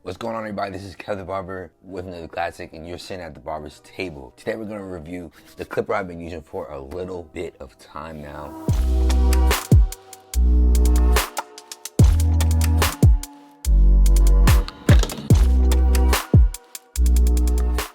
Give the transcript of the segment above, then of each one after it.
What's going on, everybody? This is Kevin Barber with another classic, and you're sitting at the barber's table. Today we're going to review the clipper I've been using for a little bit of time now.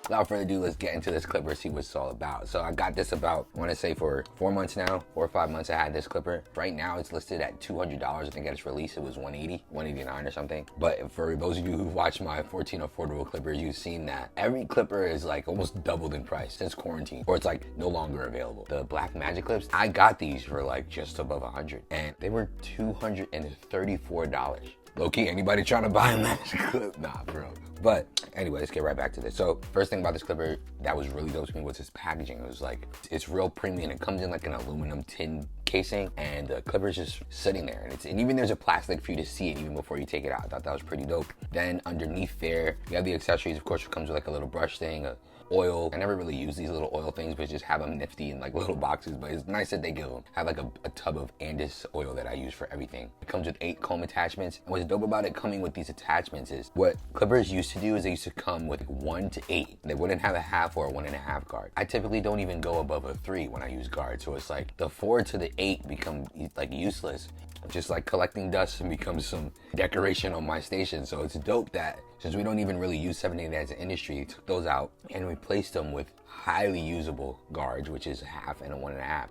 Without further ado, let's get into this clipper and see what it's all about. So I got this about, I want to say for 4 months now, 4 or 5 months I had this clipper. Right now it's listed at $200. I think at its release it was $189 or something. But for those of you who watch my 14 affordable clippers, you've seen that every clipper is like almost doubled in price since quarantine, or it's like no longer available. The black magic clips, I got these for like just above 100 and they were $234. Low-key, anybody trying to buy a magic clip? Nah, bro. But anyway, let's get right back to this. So first thing about this clipper that was really dope to me was its packaging. It was like, it's real premium. It comes in like an aluminum tin casing, and the clipper's just sitting there. And even there's a plastic for you to see it even before you take it out. I thought that was pretty dope. Then underneath there, you have the accessories. Of course, it comes with like a little brush thing, oil. I never really use these little oil things, but just have them nifty in like little boxes. But it's nice that they give them. I have like a tub of Andis oil that I use for everything. It comes with 8 comb attachments. And what's dope about it coming with these attachments is what clippers used to do is they used to come with 1 to 8. They wouldn't have a half or a 1.5 guard. I typically don't even go above a 3 when I use guard. So it's like the 4 to the 8 become like useless. Just like collecting dust and becomes some decoration on my station. So it's dope that since we don't even really use 7/8 as an industry, took those out and replaced them with highly usable guards, which is a half and a 1.5.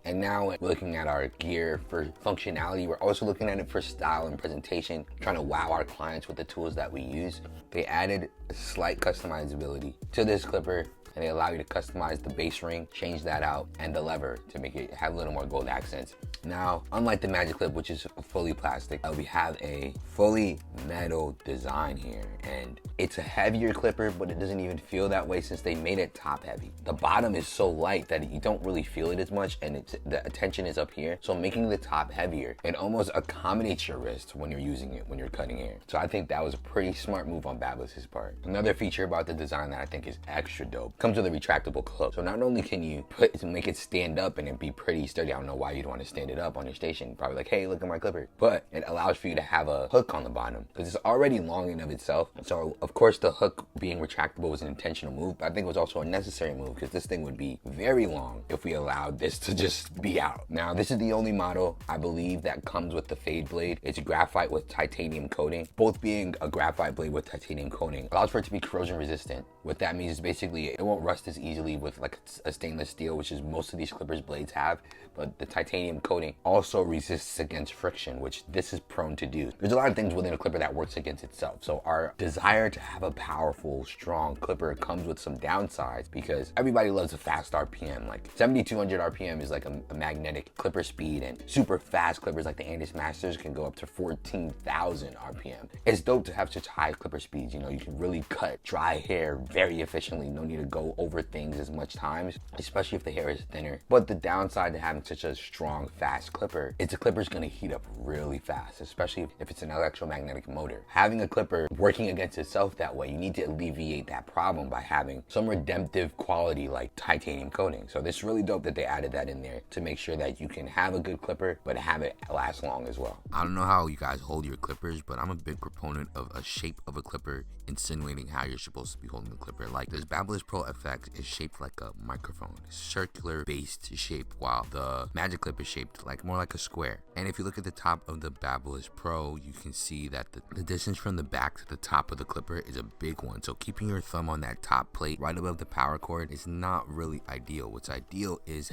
And now we're looking at our gear for functionality. We're also looking at it for style and presentation, trying to wow our clients with the tools that we use. They added a slight customizability to this clipper, and they allow you to customize the base ring, change that out, and the lever to make it have a little more gold accents. Now, unlike the Magic Clip, which is fully plastic, we have a fully metal design here, and it's a heavier clipper, but it doesn't even feel that way since they made it top heavy. The bottom is so light that you don't really feel it as much, and the tension is up here. So making the top heavier, it almost accommodates your wrist when you're using it, when you're cutting hair. So I think that was a pretty smart move on Babyliss's part. Another feature about the design that I think is extra dope comes with a retractable hook. So not only can you make it stand up and it be pretty sturdy, I don't know why you'd want to stand it up on your station, probably like, hey, look at my clipper, but it allows for you to have a hook on the bottom because it's already long in of itself. So of course the hook being retractable was an intentional move, but I think it was also a necessary move because this thing would be very long if we allowed this to just be out. Now this is the only model I believe that comes with the fade blade. It's graphite with titanium coating. Both being a graphite blade with titanium coating allows for it to be corrosion resistant. What that means is basically it won't rust as easily with like a stainless steel, which is most of these clippers blades have, but the titanium coating also resists against friction, which this is prone to do. There's a lot of things within a clipper that works against itself. So our desire to have a powerful, strong clipper comes with some downsides because everybody loves a fast RPM. Like 7,200 RPM is like a magnetic clipper speed, and super fast clippers like the Andis Masters can go up to 14,000 RPM. It's dope to have such high clipper speeds. You know, you can really cut dry hair very efficiently. No need to go over things as much times, especially if the hair is thinner. But the downside to having such a strong, fast clipper is the clipper's gonna heat up really fast, especially if it's an electromagnetic motor. Having a clipper working against itself that way, you need to alleviate that problem by having some redemptive quality like titanium coating. So this is really dope that they added that in there to make sure that you can have a good clipper, but have it last long as well. I don't know how you guys hold your clippers, but I'm a big proponent of a shape of a clipper insinuating how you're supposed to be holding the clipper. Like this Babyliss Pro FX is shaped like a microphone, circular based shape, while the Magic Clip is shaped like more like a square. And if you look at the top of the Babyliss Pro, you can see that the distance from the back to the top of the clipper is a big one. So keeping your thumb on that top plate right above the power cord is not really ideal. What's ideal is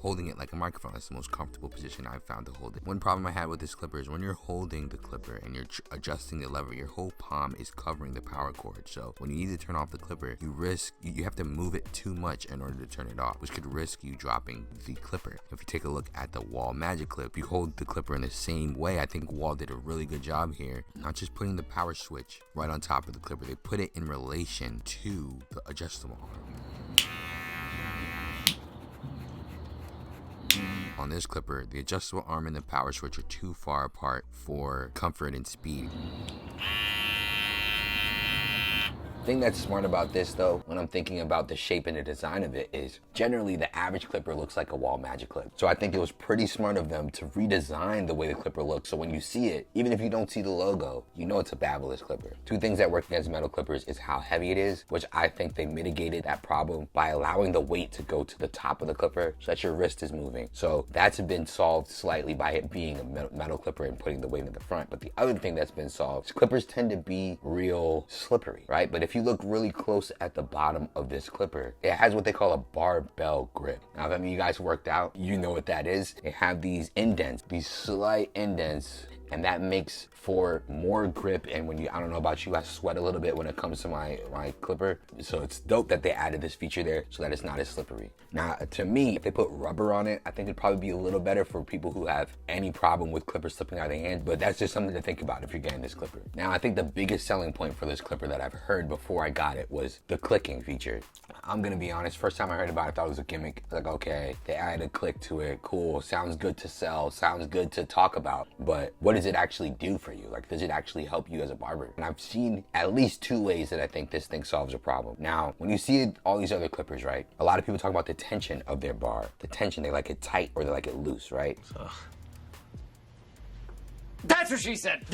holding it like a microphone. That's the most comfortable position I've found to hold it. One problem I had with this clipper is when you're holding the clipper and you're adjusting the lever, your whole palm is covering the power cord. So when you need to turn off the clipper, you have to move it too much in order to turn it off, which could risk you dropping the clipper. If you take a look at the Wahl Magic Clip, you hold the clipper in the same way. I think Wahl did a really good job here, not just putting the power switch right on top of the clipper, they put it in relation to the adjustable arm. On this clipper, the adjustable arm and the power switch are too far apart for comfort and speed. thing that's smart about this though, when I'm thinking about the shape and the design of it, is generally the average clipper looks like a Wahl Magic Clip. So I think it was pretty smart of them to redesign the way the clipper looks, so when you see it, even if you don't see the logo, you know it's a Babyliss clipper. Two things that work against metal clippers is how heavy it is, which I think they mitigated that problem by allowing the weight to go to the top of the clipper so that your wrist is moving. So that's been solved slightly by it being a metal clipper and putting the weight in the front. But the other thing that's been solved is clippers tend to be real slippery, right? But if you look really close at the bottom of this clipper, it has what they call a barbell grip. Now, if any of you guys worked out, you know what that is. They have these indents, these slight indents, and that makes for more grip. And when you, I don't know about you, I sweat a little bit when it comes to my clipper. So it's dope that they added this feature there so that it's not as slippery. Now, to me, if they put rubber on it, I think it'd probably be a little better for people who have any problem with clippers slipping out of their hand, but that's just something to think about if you're getting this clipper. Now, I think the biggest selling point for this clipper that I've heard before I got it was the clicking feature. I'm gonna be honest, first time I heard about it, I thought it was a gimmick. Like, okay, they added a click to it, cool, sounds good to sell, sounds good to talk about, but what does it actually do for you? Like, does it actually help you as a barber? And I've seen at least two ways that I think this thing solves a problem. Now, when you see all these other clippers, right, a lot of people talk about the tension of their bar. The tension, they like it tight or they like it loose, right? Ugh. That's what she said.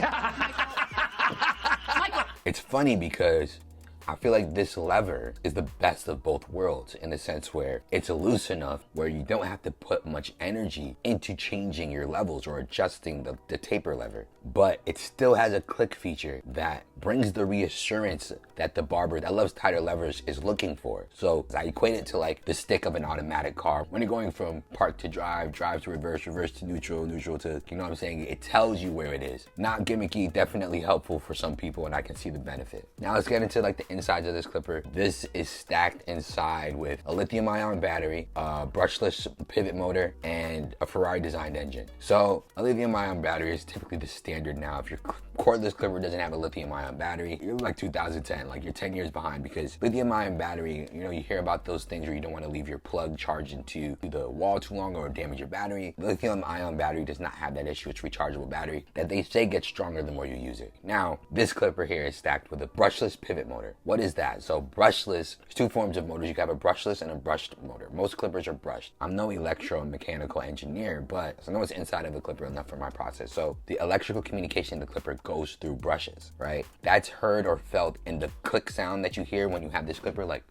It's funny because I feel like this lever is the best of both worlds in the sense where it's loose enough where you don't have to put much energy into changing your levels or adjusting the taper lever, but it still has a click feature that brings the reassurance that the barber that loves tighter levers is looking for. So I equate it to like the stick of an automatic car. When you're going from park to drive, drive to reverse, reverse to neutral, neutral to, you know what I'm saying? It tells you where it is. Not gimmicky, definitely helpful for some people, and I can see the benefit. Now let's get into like the insides of this clipper. This is stacked inside with a lithium ion battery, a brushless pivot motor, and a Ferrari designed engine. So a lithium ion battery is typically the standard now. If your cordless clipper doesn't have a lithium ion battery, you're like 2010, like you're 10 years behind, because lithium ion battery, you know, you hear about those things where you don't want to leave your plug charged into the wall too long or damage your battery. The lithium ion battery does not have that issue. It's rechargeable battery that they say gets stronger the more you use it. Now, this clipper here is stacked with a brushless pivot motor. What is that? So brushless, there's two forms of motors. You can have a brushless and a brushed motor. Most clippers are brushed. I'm no electro and mechanical engineer, but I know it's inside of the clipper enough for my process. So the electrical communication of the clipper goes through brushes, right? That's heard or felt in the click sound that you hear when you have this clipper, like.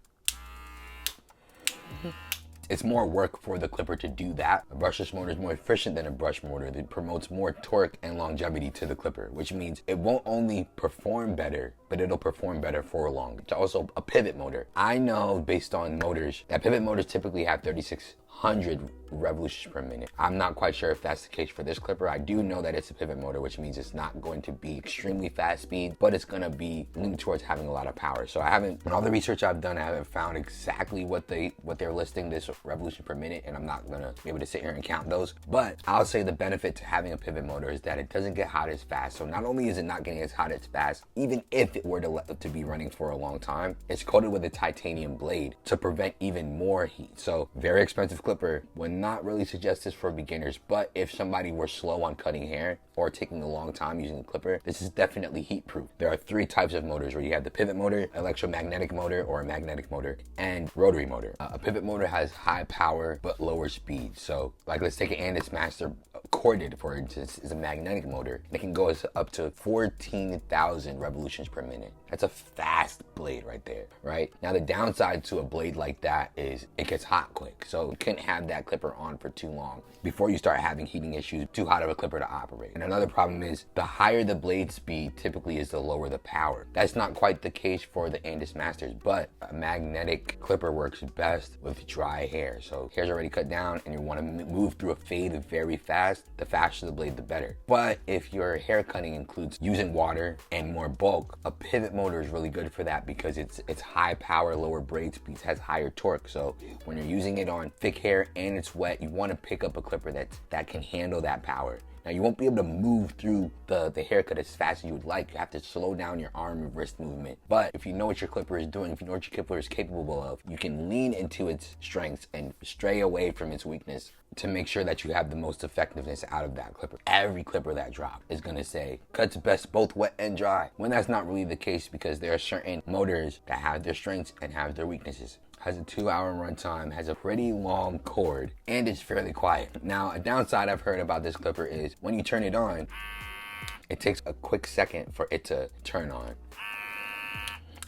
It's more work for the clipper to do that. A brushless motor is more efficient than a brush motor that promotes more torque and longevity to the clipper, which means it won't only perform better, but it'll perform better for long. It's also a pivot motor. I know based on motors that pivot motors typically have 3,600 revolutions per minute. I'm not quite sure if that's the case for this clipper. I do know that it's a pivot motor, which means it's not going to be extremely fast speed, but it's gonna be leaning towards having a lot of power. So in all the research I've done, I haven't found exactly what they're listing this revolution per minute, and I'm not gonna be able to sit here and count those. But I'll say the benefit to having a pivot motor is that it doesn't get hot as fast. So not only is it not getting as hot as fast, even if it were to be running for a long time, it's coated with a titanium blade to prevent even more heat. So very expensive clipper. Would not really suggest this for beginners, but if somebody were slow on cutting hair or taking a long time using the clipper, this is definitely heat proof. There are three types of motors where you have the pivot motor, electromagnetic motor or a magnetic motor, and rotary motor. A pivot motor has high power but lower speed. So like let's take an Andis Master corded, for instance, is a magnetic motor. It can go up to 14,000 revolutions per minute. That's a fast blade right there, right? Now the downside to a blade like that is it gets hot quick. So you can't have that clipper on for too long before you start having heating issues, too hot of a clipper to operate. And another problem is the higher the blade speed typically is the lower the power. That's not quite the case for the Andis Masters, but a magnetic clipper works best with dry hair. So hair's already cut down and you want to move through a fade very fast. The faster the blade, the better. But if your hair cutting includes using water and more bulk, a pivot motor is really good for that because it's high power, lower braid speeds, has higher torque. So when you're using it on thick hair and it's wet, you want to pick up a clipper that can handle that power. Now you won't be able to move through the haircut as fast as you would like. You have to slow down your arm and wrist movement. But if you know what your clipper is doing, if you know what your clipper is capable of, you can lean into its strengths and stray away from its weakness to make sure that you have the most effectiveness out of that clipper. Every clipper that drops is gonna say, cuts best both wet and dry, when that's not really the case because there are certain motors that have their strengths and have their weaknesses. has a 2-hour runtime, has a pretty long cord, and it's fairly quiet. Now, a downside I've heard about this clipper is when you turn it on, it takes a quick second for it to turn on.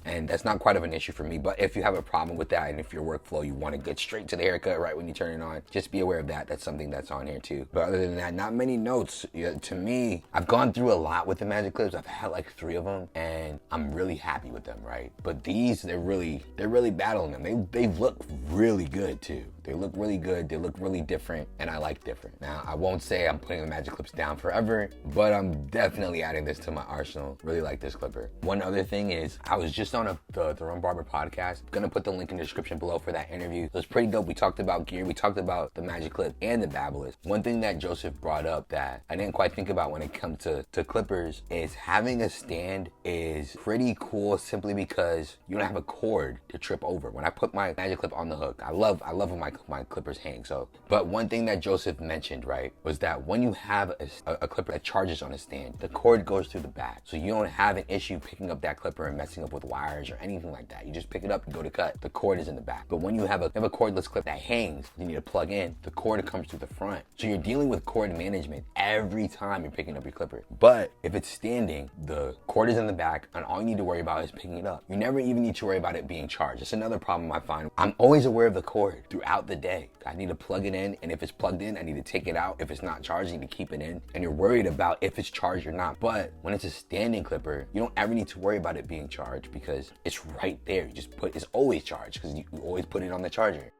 And that's not quite of an issue for me, but if you have a problem with that and if your workflow, you want to get straight to the haircut right when you turn it on, just be aware of that. That's something that's on here too. But other than that, not many notes. To me, I've gone through a lot with the Magic Clips. I've had like 3 of them and I'm really happy with them, right? But these, they're really battling them. They look really good too. They look really good, they look really different, and I like different. Now, I won't say I'm putting the Magic Clips down forever, but I'm definitely adding this to my arsenal. Really like this clipper. One other thing is, I was just on the RumBarber podcast. I'm gonna put the link in the description below for that interview. It was pretty dope. We talked about gear, we talked about the Magic Clip and the Babyliss. One thing that Joseph brought up that I didn't quite think about when it comes to clippers is having a stand is pretty cool simply because you don't have a cord to trip over. When I put my Magic Clip on the hook, I love when my clippers hang. So, but one thing that Joseph mentioned, right, was that when you have a clipper that charges on a stand, the cord goes through the back. So you don't have an issue picking up that clipper and messing up with wires or anything like that. You just pick it up and go to cut. The cord is in the back. But when you have a cordless clip that hangs, you need to plug in, the cord comes through the front. So you're dealing with cord management every time you're picking up your clipper. But if it's standing, the cord is in the back and all you need to worry about is picking it up. You never even need to worry about it being charged. It's another problem I find. I'm always aware of the cord throughout the day. I need to plug it in, and if it's plugged in, I need to take it out. If it's not charged, I need to keep it in. And you're worried about if it's charged or not. But when it's a standing clipper, you don't ever need to worry about it being charged because it's right there. It's always charged because you always put it on the charger.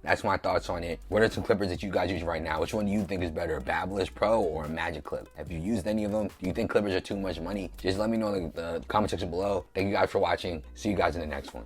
That's my thoughts on it. What are some clippers that you guys use right now? Which one do you think is better, a Babyliss Pro or a Magic Clip? Have you used any of them? Do you think clippers are too much money? Just let me know in the comment section below. Thank you guys for watching. See you guys in the next one.